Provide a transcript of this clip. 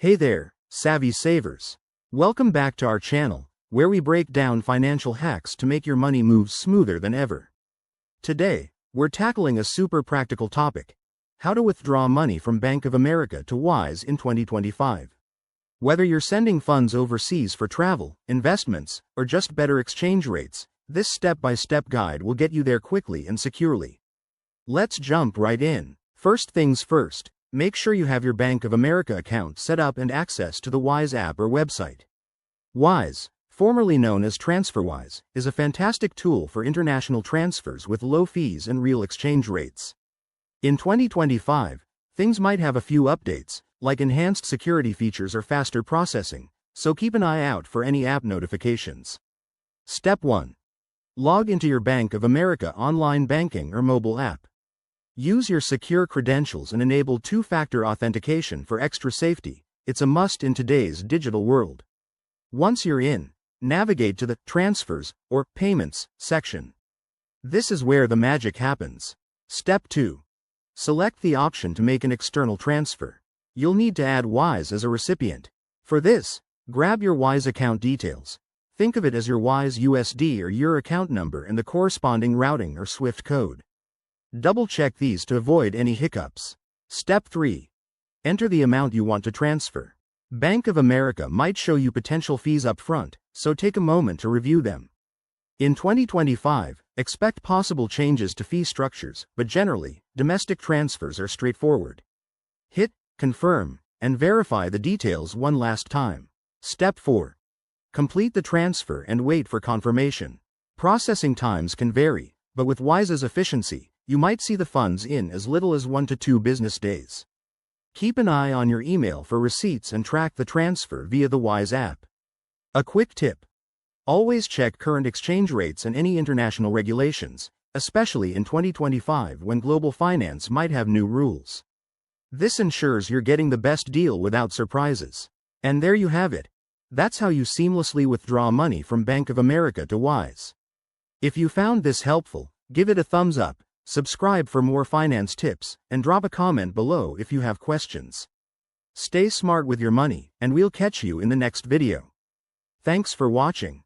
Hey there, savvy savers. Welcome back to our channel, where we break down financial hacks to make your money move smoother than ever. Today, we're tackling a super practical topic: how to withdraw money from Bank of America to Wise in 2025. Whether you're sending funds overseas for travel, investments, or just better exchange rates, this step-by-step guide will get you there quickly and securely. Let's jump right in. First things first, make sure you have your Bank of America account set up and access to the Wise app or website. Wise, formerly known as TransferWise, is a fantastic tool for international transfers with low fees and real exchange rates. In 2025, things might have a few updates, like enhanced security features or faster processing, so keep an eye out for any app notifications. Step 1. Log into your Bank of America online banking or mobile app. Use your secure credentials and enable two-factor authentication for extra safety. It's a must in today's digital world. Once you're in, navigate to the Transfers or Payments section. This is where the magic happens. Step 2. Select the option to make an external transfer. You'll need to add Wise as a recipient. For this, grab your Wise account details. Think of it as your Wise USD or your account number and the corresponding routing or SWIFT code. Double-check these to avoid any hiccups. Step 3. Enter the amount you want to transfer. Bank of America might show you potential fees up front, so take a moment to review them. In 2025, expect possible changes to fee structures, but generally, domestic transfers are straightforward. Hit Confirm and verify the details one last time. Step 4. Complete the transfer and wait for confirmation. Processing times can vary, but with Wise's efficiency, you might see the funds in as little as 1 to 2 business days. Keep an eye on your email for receipts and track the transfer via the Wise app. A quick tip: always check current exchange rates and any international regulations, especially in 2025 when global finance might have new rules. This ensures you're getting the best deal without surprises. And there you have it. That's how you seamlessly withdraw money from Bank of America to Wise. If you found this helpful, give it a thumbs up. Subscribe for more finance tips, and drop a comment below if you have questions. Stay smart with your money, and we'll catch you in the next video. Thanks for watching.